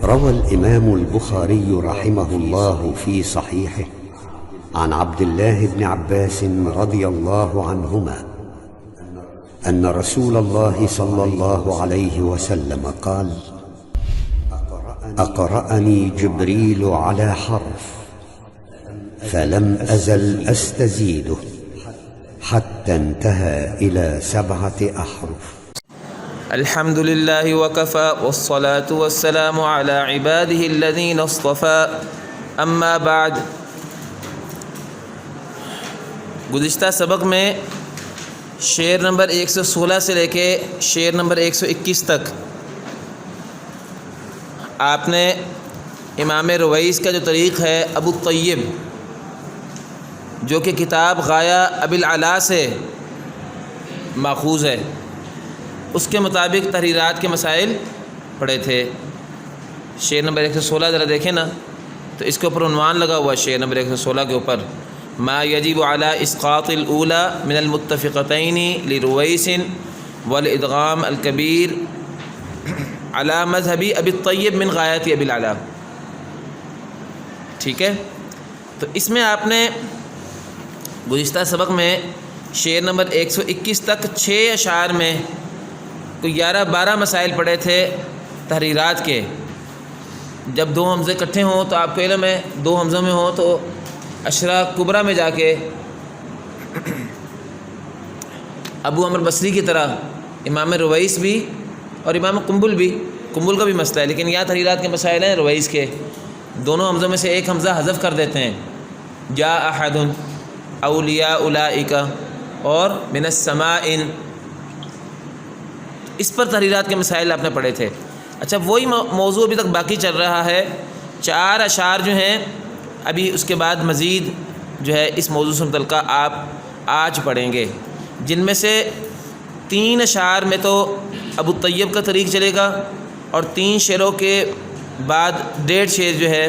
روى الإمام البخاري رحمه الله في صحيحه عن عبد الله بن عباس رضي الله عنهما أن رسول الله صلى الله عليه وسلم قال: أقرأني جبريل على حرف فلم أزل أستزيده حتى انتهى إلى 7 أحرف. الحمد لله وكفى والصلاة والسلام على عباده الذين اصطفى اما بعد. گزشتہ سبق میں شعر نمبر 116 سے لے کے شعر نمبر 121 تک آپ نے امام رویس کا جو طریق ہے ابو الطیب، جو کہ کتاب غایہ ابی العلا سے ماخوذ ہے، اس کے مطابق تحریرات کے مسائل پڑھے تھے. شعر نمبر 116 ذرا دیکھیں نا، تو اس کے اوپر عنوان لگا ہوا شعر نمبر 116 کے اوپر: ما یجب علی اسقاط الاولی من المتفقتین لرویس والادغام الکبیر علی مذہب ابی الطیب من غایت ابی العلا. ٹھیک ہے، تو اس میں آپ نے گزشتہ سبق میں شعر نمبر 121 تک 6 اشعار میں کوئی 11-12 مسائل پڑھے تھے تحریرات کے. جب 2 حمزے اکٹھے ہوں تو آپ کو علم ہے 2 حمزوں میں ہوں تو اشرا کبرا میں جا کے ابو عمر بصری کی طرح امام رویس بھی اور امام قنبل کا بھی مسئلہ ہے، لیکن یہاں تحریرات کے مسائل ہیں رویس کے. دونوں حمزوں میں سے ایک حمزہ حذف کر دیتے ہیں، جاء احد، اولیاء اولئک اور من السماء. اس پر تحریرات کے مسائل آپ نے پڑھے تھے. اچھا، وہی موضوع ابھی تک باقی چل رہا ہے. 4 اشعار جو ہیں ابھی اس کے بعد مزید جو ہے اس موضوع سے متعلقہ آپ آج پڑھیں گے، جن میں سے 3 اشعار میں تو ابو طیب کا طریق چلے گا، اور 3 شعروں کے بعد 1.5 شعر جو ہے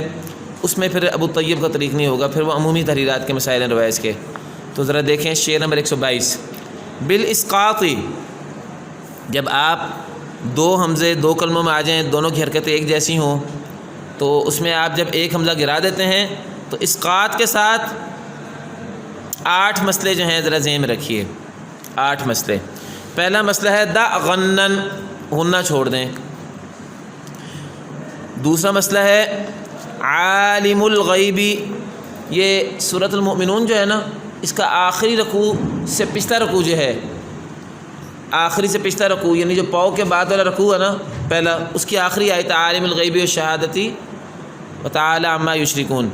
اس میں پھر ابو طیب کا طریق نہیں ہوگا، پھر وہ عمومی تحریرات کے مسائل ہیں روایز کے. تو ذرا دیکھیں شعر نمبر 122: بالاسقاط. جب آپ 2 حمزے 2 کلموں میں آ جائیں، دونوں کی حرکتیں ایک جیسی ہوں، تو اس میں آپ جب ایک حمزہ گرا دیتے ہیں تو اسقاط کے ساتھ 8 مسئلے جو ہیں ذرا ذہن میں رکھیے. 8 مسئلے. پہلا مسئلہ ہے دا غنن، غنہ چھوڑ دیں. دوسرا مسئلہ ہے عالم الغیبی. یہ سورۃ المؤمنون جو ہے نا، اس کا آخری رکوع سے پچھلا رکوع جو ہے، آخری سے پچھلا رکوع یعنی جو پاؤں کے بعد والا رکوع ہے نا پہلا، اس کی آخری آیت عالم الغیبی والشہادتی وتعالی عما یشرکون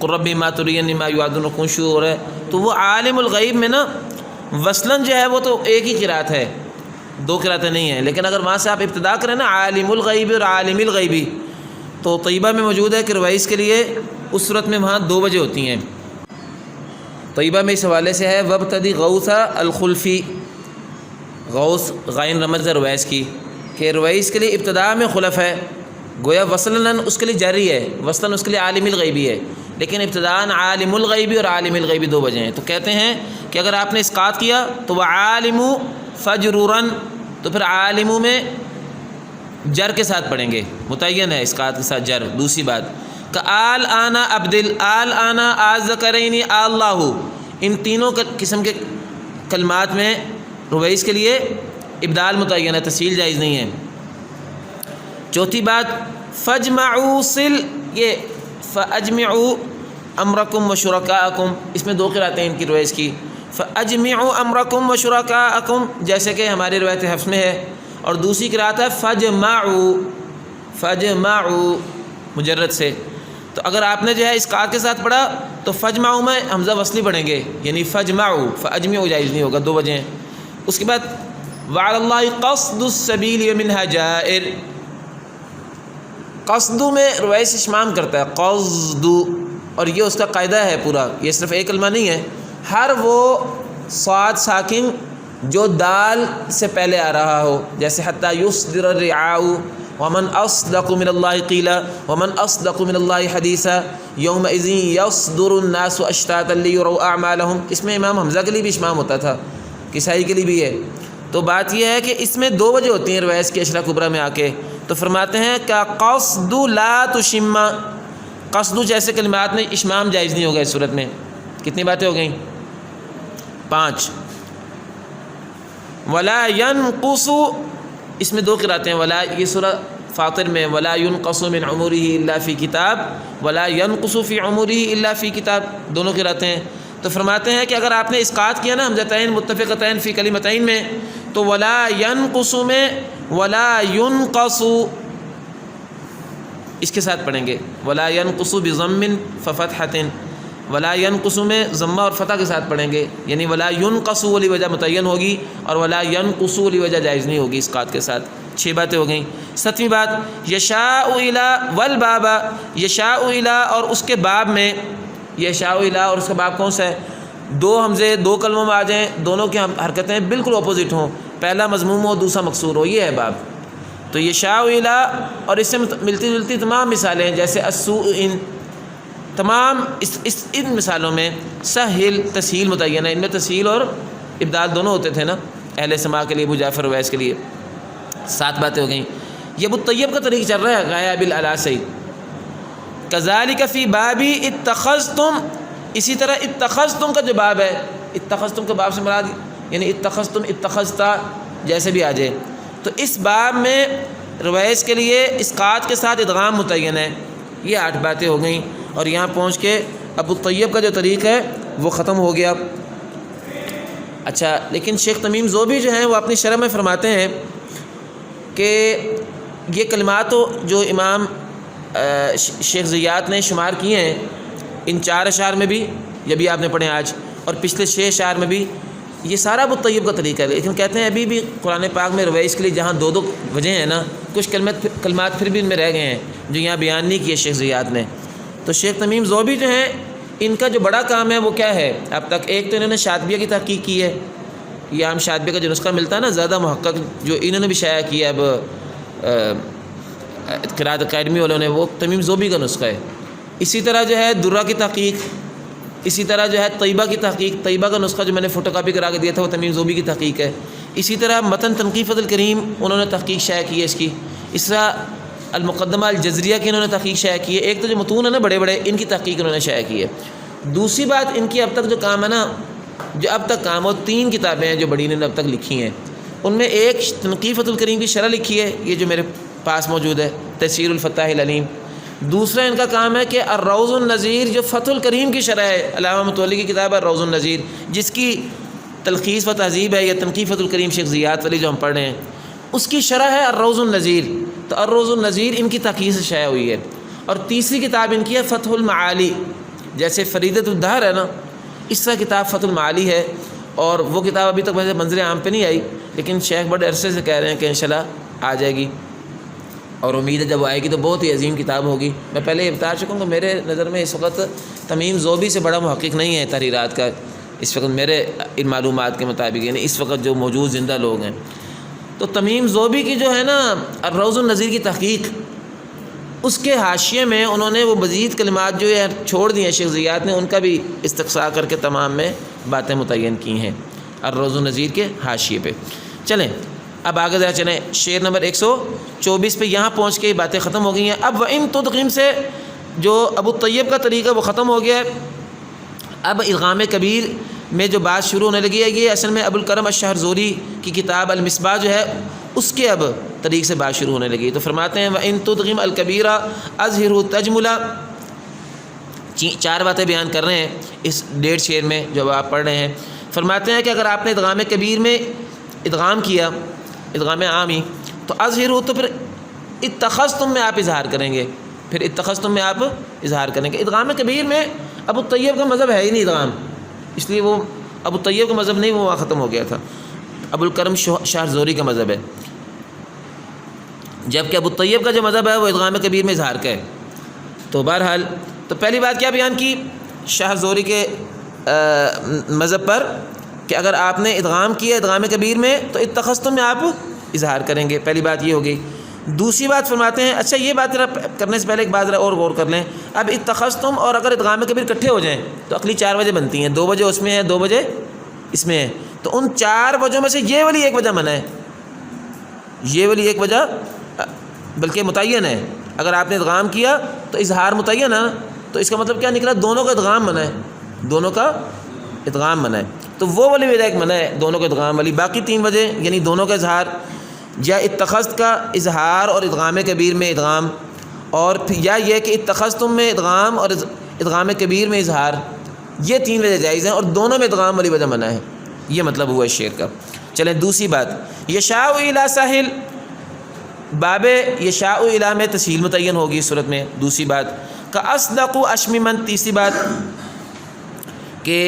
قل رب ما ترینی ما یوعدون کون شروع ہے. تو وہ عالم الغیب میں نا وصلاً جو ہے وہ تو ایک ہی قرات ہے، 2 قراتیں نہیں ہیں. لیکن اگر وہاں سے آپ ابتدا کریں نا عالم الغیبی اور عالم الغیبی، تو طیبہ میں موجود ہے کہ رویس کے لیے اس صورت میں وہاں 2 وجہ ہوتی ہیں. طیبہ میں اس حوالے سے ہے وابتدی غوث الخلفی، غوث غائن رمز رویس کی، کہ رویس کے لیے ابتدا میں خلف ہے، گویا وصلاً اس کے لیے جاری ہے، وصلاً اس کے لیے عالم الغیبی ہے، لیکن ابتداءً عالم الغیبی اور عالم الغیبی 2 وجہ ہیں. تو کہتے ہیں کہ اگر آپ نے اسقاط کیا تو وہ عالم فجرورن، تو پھر عالم میں جر کے ساتھ پڑھیں گے، متعین ہے اسقاط کے ساتھ جر. دوسری بات کہ آل آنا عبدل، آل آنا آز ذکرینی اللہ، ان تینوں قسم کے کلمات میں رویس کے لیے ابدال متعین ہے، تسہیل جائز نہیں ہے. چوتھی بات فجمعوا صل، یہ فاجمعوا امرکم وشرکاءکم، اس میں 2 قراتیں ان کی رویس کی، فاجمعوا امرکم وشرکاءکم جیسے کہ ہماری روایت حفص میں ہے، اور دوسری قرات ہے فجمعوا مجرد سے. تو اگر آپ نے جو ہے اسقاط کے ساتھ پڑھا تو فجمعوا میں حمزہ وصلی پڑھیں گے، یعنی فجمعوا، فاجمعوا جائز نہیں ہوگا، 2 وجہ ہیں. اس کے بعد وعلی اللہ قصد السبیل ومنہا جائر، قصد میں رویس اشمام کرتا ہے، قصد، اور یہ اس کا قاعدہ ہے پورا، یہ صرف ایک کلمہ نہیں ہے. ہر وہ صاد ساکن جو دال سے پہلے آ رہا ہو، جیسے حتی یصدر الرعاء ومن اصدق من اللہ قیلا ومن اصدق من اللہ حدیثا یومئذ یصدر الناس اشتاتا لیروا اعمالهم، اس میں امام حمزہ کے لیے بھی اشمام ہوتا تھا، کسائی کے لیے بھی ہے. تو بات یہ ہے کہ اس میں 2 وجہ ہوتی ہیں روایت کی اشرا کبرا میں آ کے، تو فرماتے ہیں کہ قصد لا تشم، قصد جیسے کلمات میں اشمام جائز نہیں ہوگا اس صورت میں۔ کتنی باتیں ہو گئیں؟ 5۔ ولا ينقص، اس میں 2 قراتیں ہیں، ولا یہ سورہ فاطر میں ولا ينقص من عمره الا فی کتاب، ولا ينقص فی عمره الا فی کتاب، دونوں قراتیں ہیں۔ تو فرماتے ہیں کہ اگر آپ نے اسقاط کیا نا حمزتین متفقتین فی کلمتین میں، تو ولا ينقص میں ولا ينقص اس کے ساتھ پڑھیں گے، ولا ينقص بضم ففتحۃ، ولا ينقص میں ضمہ اور فتح کے ساتھ پڑھیں گے، یعنی ولا ينقص والی وجہ متعین ہوگی اور ولا ينقص والی وجہ جائز نہیں ہوگی اسقاط کے ساتھ۔ 6 باتیں ہو گئیں۔ 7ویں بات یشاء الی والباب، یشاء الی اور اس کے باب میں، یشاء الی اور اس کا باب کون سا ہے؟ 2 حمزے 2 کلموں میں آ جائیں، دونوں کی حرکتیں بالکل اپوزٹ ہوں، پہلا مضموم ہو دوسرا مکسور ہو، یہ ہے باب۔ تو یشاء الی اور اس سے ملتی جلتی تمام مثالیں جیسے السوء ان، تمام ان مثالوں میں سہل تسہیل متعین ہے، ان میں تسہیل اور ابدال دونوں ہوتے تھے نا اہل سماع کے لیے، ابو جعفر اویس کے لیے۔ 7 باتیں ہو گئیں۔ یہ ابو طیب کا طریق چل رہا ہے غایا بالاعلیٰ سے۔ کذالک فی بابی اتخذتم، اسی طرح اتخذتم کا جو باب ہے، اتخذتم کے باب سے مراد یعنی اتخذتم اتخذتا جیسے بھی آ جائے، تو اس باب میں رویس کے لیے اسقاط کے ساتھ ادغام متعین ہے۔ یہ 8 باتیں ہو گئیں اور یہاں پہنچ کے ابو طیب کا جو طریق ہے وہ ختم ہو گیا۔ اچھا، لیکن شیخ تمیم ذوبی جو ہیں وہ اپنی شرح میں فرماتے ہیں کہ یہ کلمات جو امام شیخ زیات نے شمار کیے ہیں ان 4 اشعار میں بھی، یہ بھی آپ نے پڑھے آج، اور پچھلے 6 اشعار میں بھی، یہ سارا ابو طیب کا طریقہ ہے۔ لیکن کہتے ہیں ابھی بھی قرآن پاک میں رویس کے لیے جہاں 2 وجہ ہیں نا، کچھ کلمات پھر بھی ان میں رہ گئے ہیں جو یہاں بیان نہیں کیے شیخ زیات نے۔ تو شیخ تمیم ذوبی جو ہیں ان کا جو بڑا کام ہے وہ کیا ہے اب تک؟ ایک تو انہوں نے شاطبیہ کی تحقیق کی ہے، یہ عام شاطبیہ کا جو نسخہ ملتا ہے نا زیادہ محقق، جو انہوں نے بھی شائع کیا اب قرات اکیڈمی والوں نے، وہ تمیم ذوبی کا نسخہ ہے۔ اسی طرح جو ہے درہ کی تحقیق، اسی طرح جو ہے طیبہ کی تحقیق، طیبہ کا نسخہ جو میں نے فوٹو کاپی کرا کے دیا تھا وہ تمیم ذوبی کی تحقیق ہے۔ اسی طرح متن تنقیح فضل کریم انہوں نے تحقیق شائع کی ہے اس کی۔ اس طرح المقدمہ الجزریہ کی انہوں نے تحقیق شائع کی ہے۔ ایک تو جو متون ہے نا بڑے بڑے، ان کی تحقیق انہوں نے شائع کی ہے۔ دوسری بات ان کی اب تک جو کام ہے نا، جو اب تک کام ہو، 3 کتابیں ہیں جو بڑی انہوں نے اب تک لکھی ہیں، ان میں ایک تنقیح فضل الکریم کی شرح لکھی ہے، یہ جو میرے پاس موجود ہے، تفسیر الفتاح العلیم۔ دوسرا ان کا کام ہے کہ الروض النظیر جو فتح الکریم کی شرح ہے، علامہ متولی کی کتاب ہے الروض النظیر، جس کی تلخیص و تہذیب ہے، یا تنقیح فتح الکریم شیخ زیات والی جو ہم پڑھ رہے ہیں، اس کی شرح ہے الروض النظیر۔ تو الروض النظیر ان کی تحقیق سے شائع ہوئی ہے۔ اور تیسری کتاب ان کی ہے فتح المعالی، جیسے فریدۃ الدہر ہے نا، اس طرح کتاب فتح المعالی ہے، اور وہ کتاب ابھی تک ویسے منظر عام پہ نہیں آئی، لیکن شیخ بڑے عرصے سے کہہ رہے ہیں کہ انشاءاللہ آ جائے گی، اور امید ہے جب آئے گی تو بہت ہی عظیم کتاب ہوگی۔ میں پہلے یہ بتا چکا ہوں کہ میرے نظر میں اس وقت تمیم ذوبی سے بڑا محقق نہیں ہے تحریرات کا، اس وقت میرے ان معلومات کے مطابق، یعنی اس وقت جو موجود زندہ لوگ ہیں۔ تو تمیم ذوبی کی جو ہے نا الروض النظیر کی تحقیق، اس کے حاشیے میں انہوں نے وہ مزید کلمات جو ہے چھوڑ دی ہیں شیخ زیات نے، ان کا بھی استقصاء کر کے تمام میں باتیں متعین کی ہیں الروض النظیر کے حاشیے پہ۔ چلیں اب آگے ذرا چلیں، شعر نمبر 124 پہ یہاں پہنچ کے باتیں ختم ہو گئی ہیں۔ اب وَإِن تُدْغِم سے جو ابو طیب کا طریقہ وہ ختم ہو گیا ہے۔ اب ادغام کبیر میں جو بات شروع ہونے لگی ہے، یہ اصل میں ابو الکرم الشہرزوری کی کتاب المصباح جو ہے اس کے اب طریق سے بات شروع ہونے لگی۔ تو فرماتے ہیں وَإِن تُدْغِم الْكَبِيرَ أَظْهِرُ تَجْمُلَ، 4 باتیں بیان کر رہے ہیں اس 1.5 شعر میں جو آپ پڑھ رہے ہیں۔ فرماتے ہیں کہ اگر آپ نے ادغام کبیر میں ادغام کیا، ادغام عامی، تو اظہرو تو پھر اتخذتم میں آپ اظہار کریں گے، پھر اتخذتم میں آپ اظہار کریں گے۔ ادغام کبیر میں ابو طیب کا مذہب ہے ہی نہیں ادغام، اس لیے وہ ابو طیب کا مذہب نہیں، وہ وہاں ختم ہو گیا تھا، ابو الکرم شہرزوری کا مذہب ہے، جبکہ ابو طیب کا جو مذہب ہے وہ ادغام کبیر میں اظہار کا ہے۔ تو بہرحال تو پہلی بات کیا بیان کی شہرزوری کے مذہب پر کہ اگر آپ نے ادغام کیا ادغام کبیر میں تو اتخذتم میں آپ اظہار کریں گے، پہلی بات یہ ہو گئی۔ دوسری بات فرماتے ہیں، اچھا یہ بات کرنے سے پہلے ایک بات اور غور کر لیں، اب اتخذتم اور اگر ادغام کبیر اکٹھے ہو جائیں تو عقلی 4 وجہ بنتی ہیں، 2 وجہ اس میں ہیں، 2 وجہ اس میں ہیں، تو ان 4 وجہوں میں سے یہ والی ایک وجہ منع ہے، یہ والی ایک وجہ بلکہ متعین ہے. اگر آپ نے ادغام کیا تو اظہار متعین ہے، تو اس کا مطلب کیا نکلا؟ دونوں کا ادغام منع ہے، دونوں کا ادغام منع ہے. تو وہ والی وجہ ایک منع ہے دونوں کے ادغام والی. باقی 3 وجہ یعنی دونوں کا اظہار، یا اتخذت کا اظہار اور ادغام کبیر میں ادغام، اور یا یہ کہ اتخذتم میں ادغام اور ادغام کبیر میں اظہار، یہ 3 وجہ جائز ہیں اور دونوں میں ادغام والی وجہ منع ہے. یہ مطلب ہوا اس شعر کا. چلیں دوسری بات، یشاء الی ساحل، باب یشاء الی میں تسہیل متعین ہوگی اس صورت میں. دوسری بات کا اصدق اشممن. تیسری بات کہ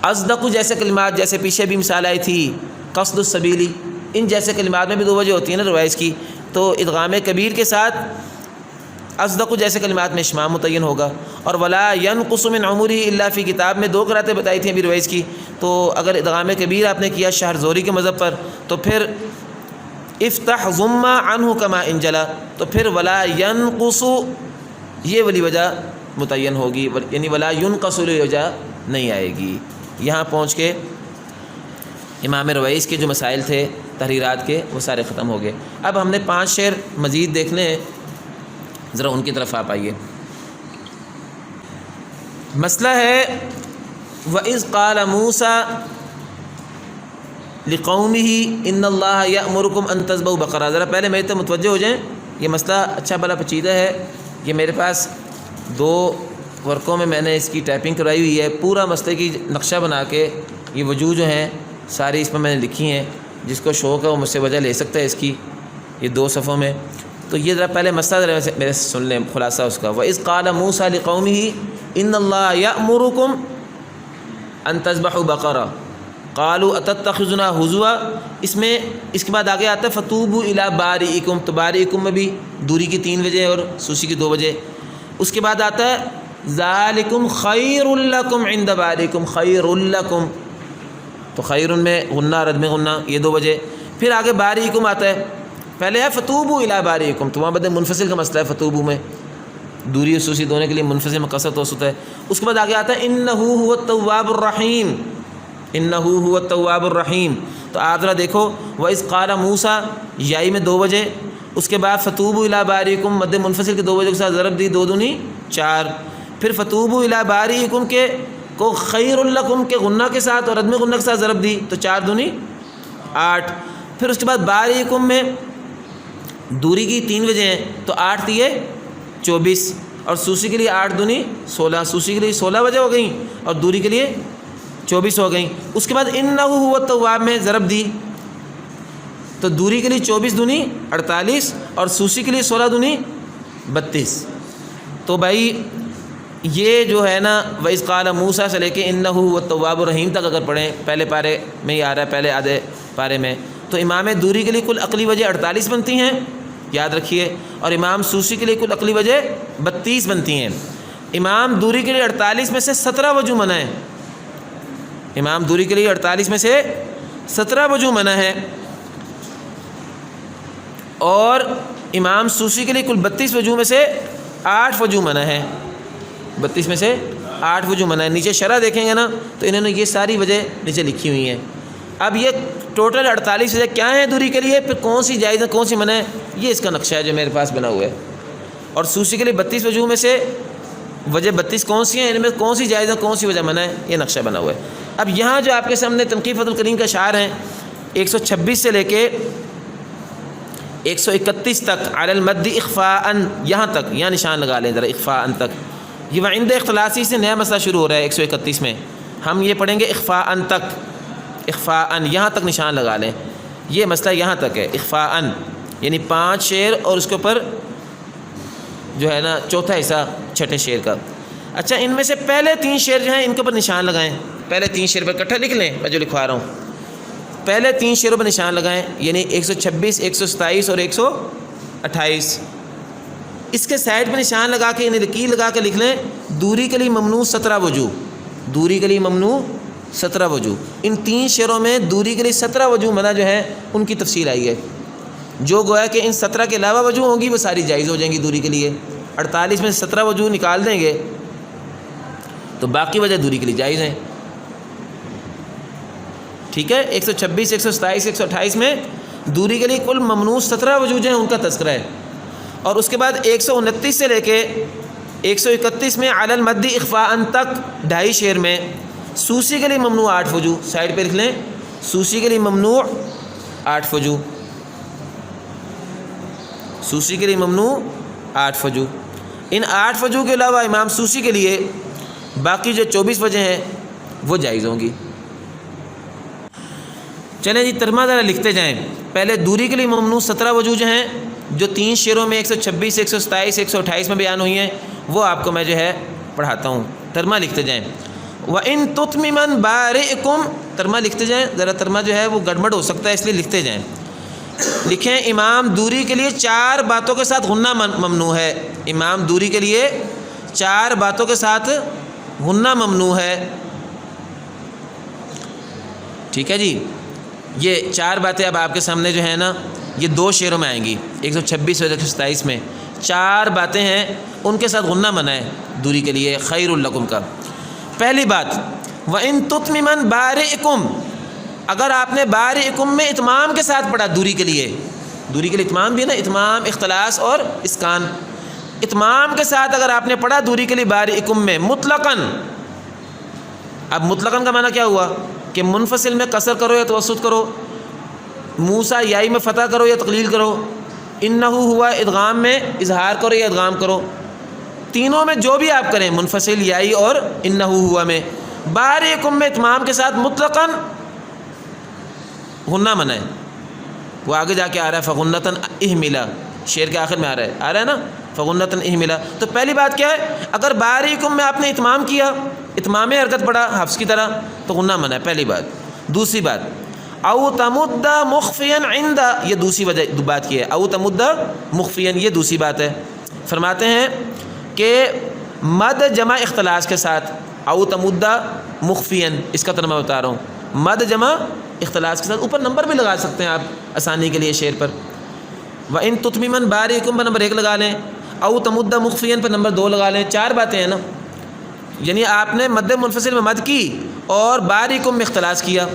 اصدق جیسے کلمات، جیسے پیچھے بھی مثال آئی تھی قصد السبیلی، ان جیسے کلمات میں بھی 2 وجہ ہوتی ہیں نا روایز کی. تو ادغام کبیر کے ساتھ اصدق جیسے کلمات میں اشمام متعین ہوگا. اور ولا ينقص من عمره الا فی کتاب میں 2 قراتیں بتائی تھیں ابھی روایز کی. تو اگر ادغام کبیر آپ نے کیا شہر زوری کے مذہب پر تو پھر افتح ضم عنہ کما انجلا، تو پھر ولا ينقص یہ والی وجہ متعین ہوگی، یعنی ولا ينقص والی وجہ نہیں آئے گی. یہاں پہنچ کے امام رویس کے جو مسائل تھے تحریرات کے وہ سارے ختم ہو گئے. اب ہم نے 5 شعر مزید دیکھنے ہیں، ذرا ان کی طرف آپ آئیے. مسئلہ ہے وَإِذْ قَالَ مُوسَىٰ لِقَوْمِهِ إِنَّ اللَّهَ يَأْمُرُكُمْ أَن تَذْبَحُوا بَقَرَةً. ذرا پہلے میرے تو متوجہ ہو جائیں، یہ مسئلہ اچھا بھلا پیچیدہ ہے. یہ میرے پاس 2 ورقوں میں نے اس کی ٹائپنگ کرائی ہوئی ہے. پورا مسئلے کی نقشہ بنا کے یہ وجوہ جو ہیں ساری اس میں نے لکھی ہیں. جس کو شوق ہے وہ مجھ سے وجہ لے سکتا ہے اس کی، یہ 2 صفحوں میں. تو یہ ذرا پہلے مسئلہ ذرا میرے سن لیں خلاصہ اس کا. وَإِذْ قَالَ مُوسَىٰ لِقَوْمِهِ إِنَّ اللَّهَ يَأْمُرُكُمْ أَن تَذْبَحُوا بَقَرَةً قَالُوا أَتَتَّخِذُنَا هُزُوًا. اس میں اس کے بعد آگے آتا ہے فَتُوبُوا إِلَىٰ بَارِئِكُمْ. تو بارئکم میں بھی دوری کی 3 وجہ اور سوسی کی 2 وجہ. اس کے بعد آتا ہے ذَلِكُمْ خَيْرٌ لَكُمْ عِنْدَ بَارِئِكُمْ. خَيْرٌ لَكُمْ، تو خیرن میں غنہ رد میں غنہ، یہ 2 وجہ. پھر آگے بارئکم آتا ہے، پہلے ہے فتوبوا الی بارئکم، تو وہاں بدے منفصل کا مسئلہ ہے. فتوبوا میں دوری خصوصی دونوں کے لیے منفصل میں قصر توسط ہے. اس کے بعد آگے آتا ہے انہ هو التواب الرحیم، انہ هو التواب الرحیم. تو آپ ذرا دیکھو وَإِذْ قَالَ مُوسَىٰ یائی میں 2 وجہ، اس کے بعد فتوبوا الی بارئکم مد منفصل کے 2 وجہ کے ساتھ ضرب دی 2 دونی 4. پھر فتوبوا الی بارئکم کے کو خیر لکم کے غنہ کے ساتھ اور عدم غنہ کے ساتھ ضرب دی تو 4 دونی 8. پھر اس کے بعد بارئکم میں دوری کی 3 وجہ ہیں تو 8 دیے 24 اور سوسی کے لیے 8 دونی 16، سوسی کے لیے 16 وجہ ہو گئیں اور دوری کے لیے 24 ہو گئیں. اس کے بعد انہ هو التواب میں ضرب دی تو دوری کے لیے 24 دونی 48 اور سوسی کے لیے 16 دونی 32. تو بھائی یہ جو ہے نا وَإِذْ قَالَ مُوسَىٰ سے لے کے اِنَّهُ هُوَ التَّوَّابُ الرَّحِيمُ تک اگر پڑھیں پہلے پارے میں ہی آ رہا ہے، پہلے آدھے پارے میں، تو امام دوری کے لیے کل عقلی وجہ 48 بنتی ہیں، یاد رکھیے، اور امام سوسی کے لیے کل عقلی وجہ 32 بنتی ہیں. امام دوری کے لیے 48 میں سے 17 وجہ منع ہے. امام دوری کے لیے 48 میں سے 17 وجہ منع ہے، اور امام سوسی کے لیے کل 32 وجہ میں سے 8 وجہ منع ہے. 32 میں سے 8 وجہ منع ہے. نیچے شرح دیکھیں گے نا تو انہوں نے یہ ساری وجہ نیچے لکھی ہوئی ہیں. اب یہ ٹوٹل 48 وجہ کیا ہیں دوری کے لیے، پھر کون سی جائز ہے کون سی منع ہے، یہ اس کا نقشہ ہے جو میرے پاس بنا ہوا ہے. اور سوسی کے لیے 32 وجہ میں سے وجہ 32 کون سی ہیں، ان میں کون سی جائز ہے کون سی وجہ منع ہے، یہ نقشہ بنا ہوا ہے. اب یہاں جو آپ کے سامنے تنقیح فتح الکریم کا اشعار ہیں 126 سے لے کے 131 تک علی المد اخفاء، یہاں تک، یہاں نشان لگا لیں ذرا اخفاء تک. یہ وعند اختلاسی سے نیا مسئلہ شروع ہو رہا ہے 131 میں. ہم یہ پڑھیں گے اخفاء تک، اخفاء یہاں تک نشان لگا لیں. یہ مسئلہ یہاں تک ہے اخفاء، یعنی 5 شعر اور اس کے اوپر جو ہے نا چوتھا حصہ چھٹے شعر کا. اچھا ان میں سے پہلے 3 شعر جو ہیں ان کے اوپر نشان لگائیں. پہلے 3 شعر پر اکٹھا لکھ لیں، میں جو لکھوا رہا ہوں پہلے 3 شعروں پر نشان لگائیں، یعنی 126 127 اور 128. اس کے سائڈ پہ نشان لگا کے انہیں لکیر لگا کے لکھ لیں دوری کے لیے ممنوع 17 وجوہ، دوری کے لیے ممنوع 17 وجوہ. ان 3 شعروں میں دوری کے لیے 17 وجوہ منع جو ہیں ان کی تفصیل آئی ہے، جو گویا کہ ان 17 کے علاوہ وجوہ ہوں گی وہ ساری جائز ہو جائیں گی دوری کے لیے. 48 میں 17 وجوہ نکال دیں گے تو باقی وجہ دوری کے لیے جائز ہیں. ٹھیک ہے، 126 127 128 میں دوری کے لیے کل ممنوع 17 وجوہ جو ہیں ان کا تذکرہ ہے. اور اس کے بعد 129 سے لے کے 131 میں علی المد اخفاء تک 2.5 شعر میں سوسی کے لیے ممنوع 8 وجوہ، سائڈ پہ لکھ لیں، سوسی کے لیے ممنوع 8 وجوہ، سوسی کے لیے ممنوع 8 وجوہ۔ ان 8 وجوہ کے علاوہ امام سوسی کے لیے باقی جو 24 وجہ ہیں وہ جائز ہوں گی۔ چلیں جی ترجمہ ذرا لکھتے جائیں۔ پہلے دوری کے لیے ممنوع 17 وجوہ جو ہیں، جو 3 شعروں میں 126 127 128 میں بیان ہوئی ہیں، وہ آپ کو میں جو ہے پڑھاتا ہوں۔ ترجمہ لکھتے جائیں۔ وَإِن تُتْمِمًا بَارِئِكُمْ، ترجمہ لکھتے جائیں، ذرا ترجمہ جو ہے وہ گڑبڑ ہو سکتا ہے اس لیے لکھتے جائیں۔ لکھیں امام دوری کے لیے 4 باتوں کے ساتھ غنہ ممنوع ہے۔ امام دوری کے لیے 4 باتوں کے ساتھ غنہ ممنوع ہے، ٹھیک ہے جی۔ یہ 4 باتیں اب آپ کے سامنے جو ہے نا یہ 2 شعروں میں آئیں گی، 126 اور 127 میں 4 باتیں ہیں، ان کے ساتھ غنہ منع ہے دوری کے لیے خیر لکم کا۔ پہلی بات وَإِن تُتْمِمًا بَارِئِكُمْ، اگر آپ نے بارئکم میں اتمام کے ساتھ پڑھا دوری کے لیے اتمام بھی ہے نا، اتمام اختلاس اور اسکان، اتمام کے ساتھ اگر آپ نے پڑھا دوری کے لیے بارئکم میں مطلقاً، اب مطلقاً کا معنی کیا ہوا کہ منفصل میں قصر کرو یا توسط کرو، موسیٰ یائی میں فتح کرو یا تقلیل کرو، انہو ہوا ادغام میں اظہار کرو یا ادغام کرو، تینوں میں جو بھی آپ کریں، منفصل یائی اور انہو ہوا میں، بارئکم میں اتمام کے ساتھ مطلقاً غنہ منع ہے۔ وہ آگے جا کے آ رہا ہے فغنتاً اہملا، شعر کے آخر میں آ رہا ہے نا فغنتاً اہملا۔ تو پہلی بات کیا ہے، اگر بارئکم میں آپ نے اتمام کیا، اتمام حرکت پڑھا حفظ کی طرح، تو غنہ منع ہے، پہلی بات۔ دوسری بات او تمد مخفیا عند، یہ دوسری بات کی ہے، او تمد مخفیا، یہ دوسری بات ہے۔ فرماتے ہیں کہ مد جمع اختلاس کے ساتھ، او تمد مخفیا، اس کا ترجمہ بتا رہا ہوں، مد جمع اختلاس کے ساتھ، اوپر نمبر بھی لگا سکتے ہیں آپ آسانی کے لیے شعر پر، وَإِن تُتْمِمًا بَارِئِكُمْ پر نمبر 1 لگا لیں، او تمد مخفیا پر نمبر 2 لگا لیں، 4 باتیں ہیں نا، یعنی آپ نے مد منفصل میں مد کی اور بارئکم میں اختلاس کیا،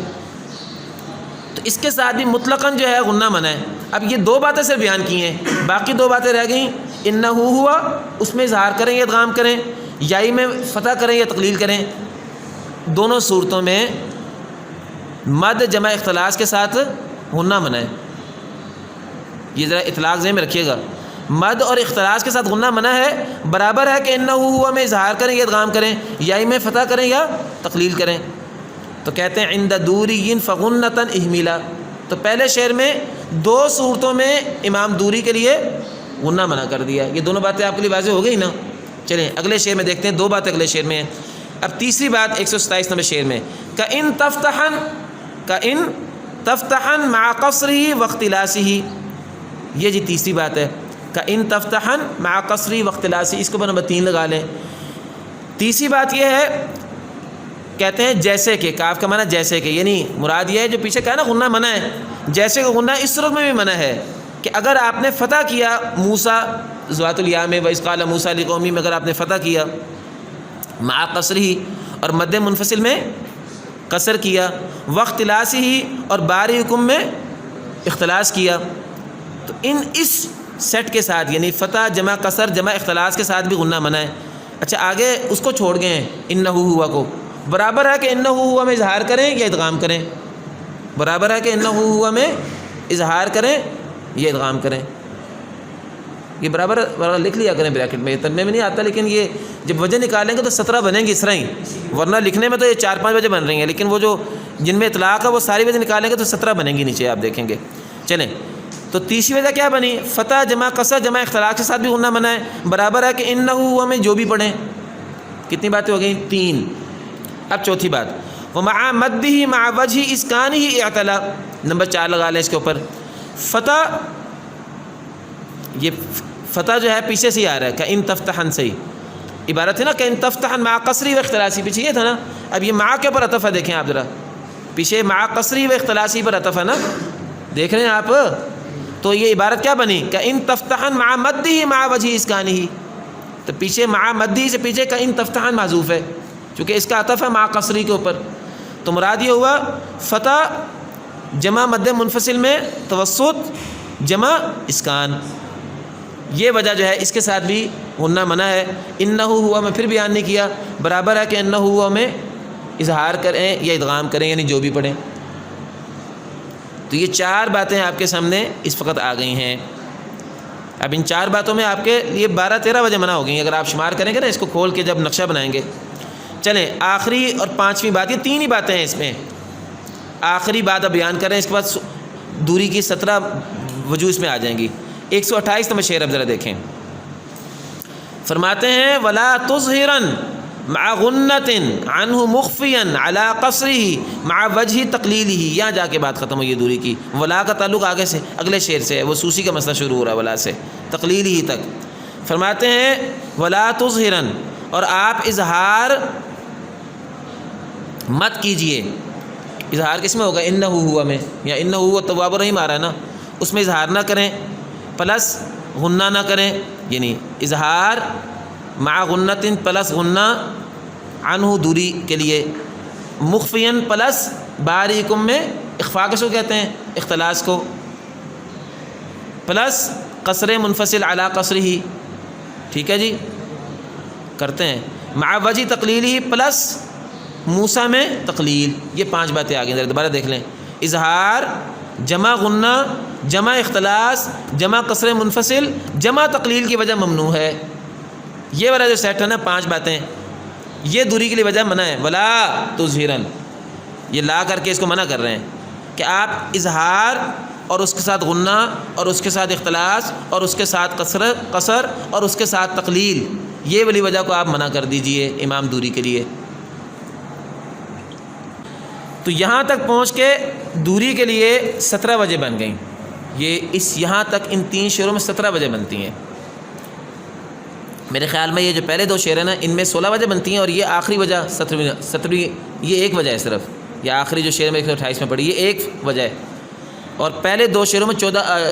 تو اس کے ساتھ بھی مطلقاً جو ہے غنہ منع ہے۔ اب یہ 2 باتیں سے بیان کی ہیں، باقی 2 باتیں رہ گئیں، انہو ہوا اس میں اظہار کریں یا ادغام کریں، یائی میں فتح کریں یا تقلیل کریں، دونوں صورتوں میں مد جمع اختلاس کے ساتھ غنہ منع ہے۔ یہ ذرا اطلاق ذہن میں رکھیے گا، مد اور اختلاس کے ساتھ غنہ منع ہے، برابر ہے کہ انہو ہوا میں اظہار کریں یا ادغام کریں، یائی میں فتح کریں یا تقلیل کریں۔ تو کہتے ہیں عند دوری فغنتاً اہملا، تو پہلے شعر میں 2 صورتوں میں امام دوری کے لیے غنہ منع کر دیا۔ یہ دونوں باتیں آپ کے لیے واضح ہو گئی نا۔ چلیں اگلے شعر میں دیکھتے ہیں، 2 باتیں اگلے شعر میں ہیں۔ اب تیسری بات 127 نمبر شعر میں، کَإِن تفتحن مع قصرہ واختلاسہ، یہ جی تیسری بات ہے، کَإِن تفتحن مع قصرہ واختلاسہ، اس کو نمبر 3 لگا لیں۔ تیسری بات یہ ہے، کہتے ہیں جیسے کہ، کاف کا معنی جیسے کہ، یعنی مراد یہ ہے جو پیچھے کہا نا غنہ منع ہے، جیسے کہ غنہ اس صورت میں بھی منع ہے کہ اگر آپ نے فتح کیا موسیٰ ذوات الیاء میں، وَإِذْ قَالَ مُوسَىٰ لِقَوْمِهِ میں اگر آپ نے فتح کیا مع قصرہ، اور مد منفصل میں قصر کیا، واختلاسہ اور بارئکم میں اختلاس کیا، تو اس سیٹ کے ساتھ یعنی فتح جمع قصر جمع اختلاس کے ساتھ بھی غنہ منع ہے۔ اچھا آگے اس کو چھوڑ گئے ہیں، انہو ہوا کو، برابر ہے کہ انہو ہوا میں اظہار کریں یا ادغام کریں، برابر ہے کہ انہو ہوا میں اظہار کریں یا ادغام کریں، یہ برابر لکھ لیا کریں بریکٹ میں، ترجمے میں نہیں آتا، لیکن یہ جب وجہ نکالیں گے تو 17 بنیں گی اس طرح ہی، ورنہ لکھنے میں تو یہ 4-5 وجہ بن رہی ہیں، لیکن وہ جو جن میں اطلاق ہے وہ ساری وجہ نکالیں گے تو 17 بنیں گی نیچے، آپ دیکھیں گے۔ چلیں تو تیسری وجہ کیا بنی، فتح جمع قصر جمع اختلاق کے ساتھ بھی غنہ منع ہے، برابر ہے کہ انہو ہوا میں جو بھی پڑھیں۔ کتنی باتیں ہو گئیں، 3۔ اب چوتھی بات، ومع مدہ مع وجہ اسکانہ اعتلا، نمبر 4 لگا لیں اس کے اوپر۔ فتح، یہ فتح جو ہے پیچھے سے ہی آ رہا ہے، کَإِن تفتحن سے ہی عبارت ہے نا، کَإِن تفتحن مع قصری و اختلاسی، پیچھے یہ تھا نا، اب یہ مع کے اوپر عطف ہے، دیکھیں آپ ذرا پیچھے مع قصری و اختلاسی پر عطف ہے نا، دیکھ رہے ہیں آپ، تو یہ عبارت کیا بنی، کَإِن تفتحن مع مدہ مع وجہ اسکانہ، تو پیچھے مع مدہ سے پیچھے کَإِن تفتحن معذوف ہے، چونکہ اس کا عطف ہے مع قصری کے اوپر، تو مراد یہ ہوا فتح جمع مد منفصل میں توسط جمع اسکان، یہ وجہ جو ہے اس کے ساتھ بھی غنہ منع ہے. انہ ہوا میں پھر بیان نہیں کیا، برابر ہے کہ انہ ہوا میں اظہار کریں یا ادغام کریں، یعنی جو بھی پڑھیں. تو یہ 4 باتیں آپ کے سامنے اس وقت آ گئی ہیں. اب ان 4 باتوں میں آپ کے لیے 12-13 وجہ منع ہو گئی ہیں اگر آپ شمار کریں گے نا اس کو کھول کے جب نقشہ بنائیں گے. چلیں آخری اور 5ویں بات، یہ 3 ہی باتیں ہیں اس میں. آخری بات اب بیان کریں، اس کے بعد دوری کی 17 وجوہ اس میں آ جائیں گی. 128 نمبر شعر اب ذرا دیکھیں. فرماتے ہیں ولا تظہرن مع غنۃ عنہ مخفیا علی قصرہ مع وجہ تقلیلہ. یہاں جا کے بات ختم ہوئی دوری کی. ولا کا تعلق آگے سے اگلے شعر سے ہے، وہ سوسی کا مسئلہ شروع ہو رہا ہے ولا سے تقلیلہ تک. فرماتے ہیں ولا تظہرن، اور آپ اظہار مت کیجئے. اظہار کس میں ہوگا؟ انہ ہوا میں، یا انہ ہوا تواب الرحیم آ رہا ہے نا، اس میں اظہار نہ کریں پلس غنہ نہ کریں. یعنی اظہار مع غنۃ پلس غنہ عنہ دوری کے لیے، مخفین پلس باریکم میں اخفاء کس کو کہتے ہیں؟ اختلاس کو، پلس قصر منفصل علی قصرہ. ٹھیک ہے جی، کرتے ہیں. مع وجہ تقلیلہ پلس موسیٰ میں تقلیل. یہ 5 باتیں آ گئیں، ذرا دوبارہ دیکھ لیں. اظہار جمع غنہ جمع اختلاس جمع قصر منفصل جمع تقلیل کی وجہ ممنوع ہے. یہ والا جو سیٹ ہے نا 5 باتیں، یہ دوری کے لیے وجہ منع ہے. ولا تظہرن، یہ لا کر کے اس کو منع کر رہے ہیں کہ آپ اظہار اور اس کے ساتھ غنہ اور اس کے ساتھ اختلاس اور اس کے ساتھ قصر اور اس کے ساتھ تقلیل، یہ والی وجہ کو آپ منع کر دیجئے امام دوری کے لیے. تو یہاں تک پہنچ کے دوری کے لیے 17 وجہ بن گئیں. یہ یہاں تک ان 3 شعروں میں 17 وجہ بنتی ہیں. میرے خیال میں یہ جو پہلے 2 شعر ہیں نا ان میں 16 وجہ بنتی ہیں، اور یہ آخری وجہ 17ویں یہ ایک وجہ ہے صرف. یہ آخری جو شعر میں 128 میں پڑھی یہ ایک وجہ ہے، اور پہلے 2 شعروں میں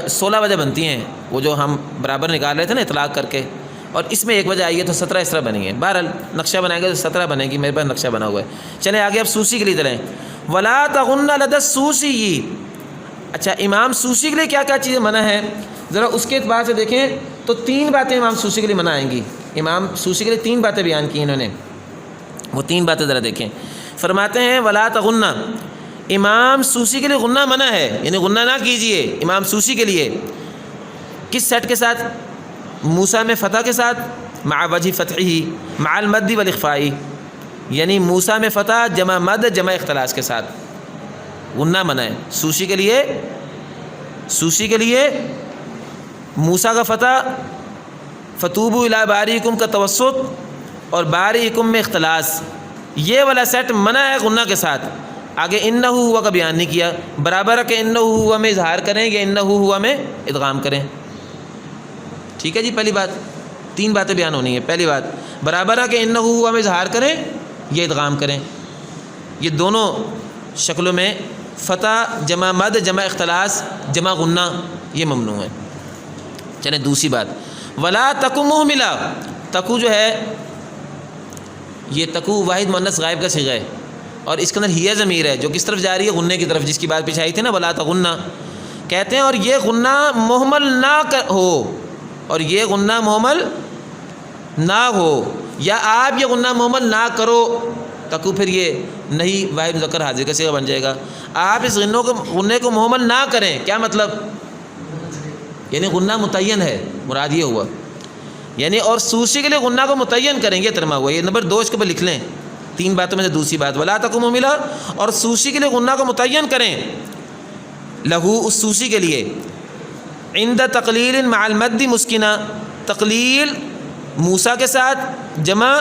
16 وجہ بنتی ہیں، وہ جو ہم برابر نکال رہے تھے نا اطلاق کر کے، اور اس میں ایک وجہ آئی ہے تو 17 اس طرح بنی ہے. بہرحال نقشہ بنائیں گے تو 17 بنے گی. میرے پاس نقشہ بنا ہوا ہے. چلیں آگے اب سوسی کے لیے چلیں. ولا تغن لدى السوسی. اچھا امام سوسی کے لیے کیا کیا چیزیں منع ہے؟ ذرا اس کے اعتبار سے دیکھیں تو 3 باتیں امام سوسی کے لیے منع آئیں گی. امام سوسی کے لیے 3 باتیں بیان کی انہوں نے، وہ 3 باتیں ذرا دیکھیں. فرماتے ہیں ولا تغن، امام سوسی کے لیے غنہ منع ہے، یعنی غنہ نہ کیجئے امام سوسی کے لیے. کس سیٹ کے ساتھ؟ موسیٰ میں فتح کے ساتھ، مع وجہ فتحہ مع المد والاخفاء. یعنی موسیٰ میں فتح جمع مد جمع اختلاس کے ساتھ غنہ منع ہے سوسی کے لیے. سوسی کے لیے موسیٰ کا فتح، فتوبوا الی باریکم کا توسط، اور باریکم میں اختلاس، یہ والا سیٹ منع ہے غنہ کے ساتھ. آگے انہ ہوا کا بیان نہیں کیا، برابر ہے کہ انہ ہوا میں اظہار کریں یا انہ ہوا میں ادغام کریں. ٹھیک ہے جی، پہلی بات 3 باتیں بیان ہونی ہیں. پہلی بات برابر ہے کہ انہ ہوا میں اظہار کریں یا ادغام کریں. یہ دونوں شکلوں میں فتح جمع مد جمع اختلاس جمع غنہ یہ ممنوع ہے. چلیں دوسری بات، ولا تکو مہملا. تکو جو ہے یہ تکو واحد مؤنث غائب کا صیغہ ہے، اور اس کے اندر ہی ضمیر ہے جو کس طرف جا رہی ہے؟ غنہ کی طرف، جس کی بات پیچھے آئی تھی نا ولا تغنہ. کہتے ہیں اور یہ غنہ مہمل نہ ہو، اور یہ غنہ مہمل نہ ہو، یا آپ یہ غنہ مہمل نہ کرو. تکو پھر یہ نہیں واحد مذکر حاضر کا صیغہ بن جائے گا. آپ اس غنے کو مہمل نہ کریں. کیا مطلب؟ یعنی غنہ متعین ہے، مراد یہ ہوا. یعنی اور سوسی کے لیے غنہ کو متعین کریں، یہ ترجمہ ہوا. یہ نمبر 2 اس کے اوپر لکھ لیں. 3 باتوں میں سے دوسری بات ولا تکو مہملا، اور سوسی کے لیے غنہ کو متعین کریں. لہو اس سوسی کے لیے عند تقلیل مع المد مسکنہ، تقلیل موسیٰ کے ساتھ جمع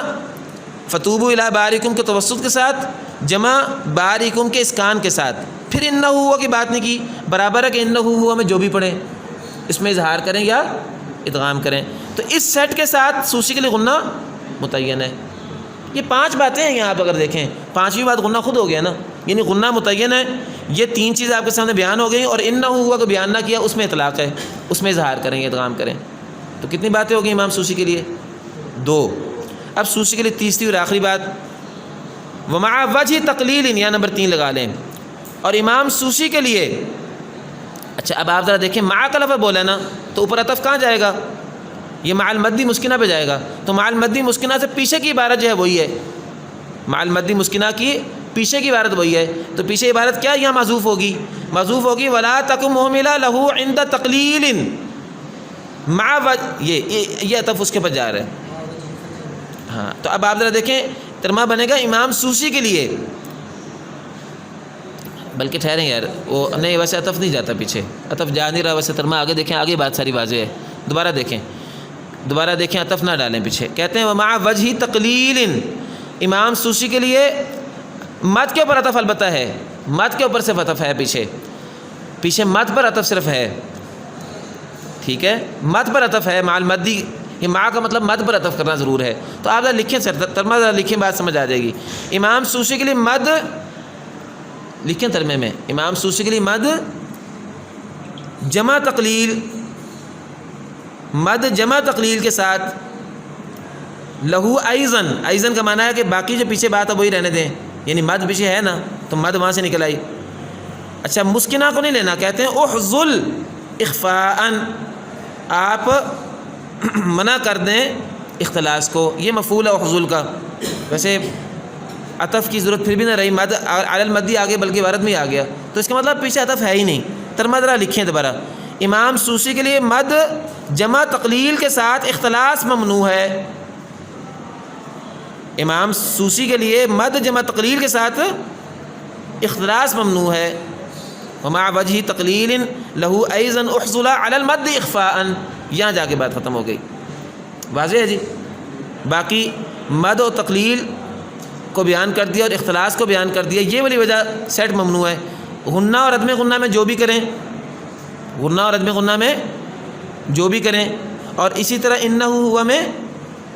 فتوبوا الی باریکم کے توسط کے ساتھ جمع باریکم کے اسکان کے ساتھ. پھر انہ ہوا کی بات نہیں کی، برابر ہے کہ انہ ہوا میں جو بھی پڑھیں اس میں اظہار کریں یا ادغام کریں. تو اس سیٹ کے ساتھ سوسی کے لیے غنہ متعین ہے. یہ 5 باتیں ہیں یہاں آپ اگر دیکھیں. 5ویں بات غنہ خود ہو گیا نا، یعنی غنہ متعین ہے. یہ 3 چیزیں آپ کے سامنے بیان ہو گئیں، اور انہ ہوا کو بیان نہ کیا اس میں اطلاق ہے، اس میں اظہار کریں یا ادغام کریں. تو کتنی باتیں ہو گئی امام سوسی کے لیے؟ 2. اب سوسی کے لیے تیسری اور آخری بات ومع وجہ تقلیل، یا نمبر 3 لگا لیں. اور امام سوسی کے لیے اچھا اب آپ ذرا دیکھیں، مع کا لفظ بولا نا تو اوپر عطف کہاں جائے گا؟ یہ مع المدی مسکنہ پہ جائے گا، تو مع المدی مسکنہ سے پیچھے کی عبارت جو ہے وہی ہے، مع المدی مسکنہ کی پیچھے کی عبارت وہی ہے، تو پیچھے عبارت کیا یہاں محذوف ہوگی؟ محذوف ہوگی ولا تک مہملا لہو عند تقلیل مع یہ عطف اس کے اوپر جا رہا ہے. ہاں تو اب آپ ذرا دیکھیں ترجمہ بنے گا امام سوسی کے لیے، بلکہ ٹھہریں یار وہ نہیں ویسے عطف نہیں جاتا پیچھے، عطف جا نہیں رہا ویسے ترجمہ آگے دیکھیں، آگے بات ساری واضح ہے، دوبارہ دیکھیں عطف نہ ڈالیں پیچھے. کہتے ہیں ومع وجہ تقلیل، امام سوسی کے لیے مد کے اوپر عطف البتہ ہے، مد کے اوپر صرف عطف ہے، پیچھے مد پر عطف صرف ہے، ٹھیک ہے، مد پر عطف ہے، مع المدی، یہ مع کا مطلب مد پر عطف کرنا ضرور ہے. تو آپ ذرا لکھیں سر ترجمہ ذرا لکھیں، بات سمجھ آ جائے گی. امام سوسی کے لیے مد لکھیں ترجمے میں، امام سوسی کے لیے مد جمع تقلیل، مد جمع تقلیل کے ساتھ لہو ایزن، ایزن کا معنی ہے کہ باقی جو پیچھے بات ہے وہی رہنے دیں، یعنی مد پیچھے ہے نا تو مد وہاں سے نکل آئی. اچھا مسکنہ کو نہیں لینا، کہتے ہیں احذل اخفاء، آپ منع کر دیں اختلاس کو، یہ مفعول ہے احذل کا. ویسے عطف کی ضرورت پھر بھی نہ رہی، مد علی المدی آگے بلکہ عبارت میں ہی آ گیا، تو اس کا مطلب پیچھے عطف ہے ہی نہیں. ترجمہ ذرا لکھیں دوبارہ، امام سوسی کے لیے مد جمع تقلیل کے ساتھ اختلاس ممنوع ہے، امام سوسی کے لیے مد جمع تقلیل کے ساتھ اختلاس ممنوع ہے. ومع وجہ تقلیل لہو ایزن احصل علی المد اخفاء، یہاں جا کے بات ختم ہو گئی. واضح ہے جی. باقی مد و تقلیل کو بیان کر دیا اور اختلاس کو بیان کر دیا، یہ والی وجہ سیٹ ممنوع ہے. غنہ اور عدم غنہ میں جو بھی کریں، غنہ اور عدم غنہ میں جو بھی کریں، اور اسی طرح انہ ہوا میں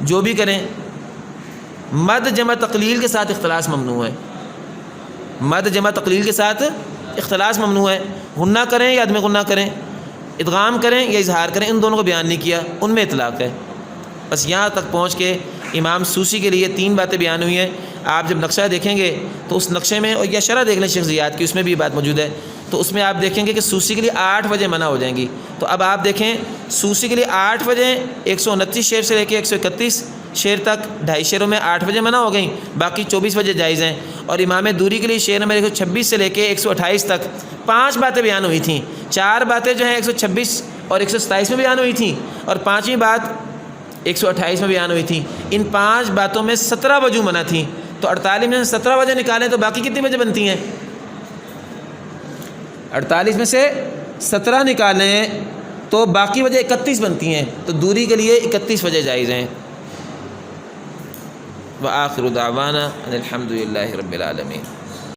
جو بھی کریں، مد جمع تقلیل کے ساتھ اختلاس ممنوع ہے، مد جمع تقلیل کے ساتھ اختلاس ممنوع ہے. غنہ کریں یا عدم غنہ کریں، ادغام کریں یا اظہار کریں، ان دونوں کو بیان نہیں کیا، ان میں اطلاق ہے. بس یہاں تک پہنچ کے امام سوسی کے لیے 3 باتیں بیان ہوئی ہیں. آپ جب نقشہ دیکھیں گے تو اس نقشے میں، اور یا شرح دیکھ لیں شیخ زیاد کی، اس میں بھی بات موجود ہے، تو اس میں آپ دیکھیں گے کہ سوسی کے لیے 8 وجہ منع ہو جائیں گی. تو اب آپ دیکھیں سوسی کے لیے 8 وجہ 129 شعر سے لے کے 131 شعر تک 2.5 شعروں میں 8 وجہ منع ہو گئیں، باقی 24 وجہ جائز ہیں. اور امام دوری کے لیے شعر نمبر 126 سے لے کے 128 تک 5 باتیں بیان ہوئی تھیں. 4 باتیں جو ہیں 126 اور 127 میں بیان ہوئی تھیں، اور 5ویں بات 128 میں بیان ہوئی تھی. ان 5 باتوں میں 17 وجہ منع تھیں. تو 48 میں سے 17 وجہ نکالیں تو باقی کتنی وجہ بنتی ہیں؟ 48 میں سے 17 نکالیں تو باقی وجہ 31 بنتی ہیں. تو دوری کے لیے 31 وجہ جائز ہیں. وآخر دعوانا ان الحمد للہ رب العالمین.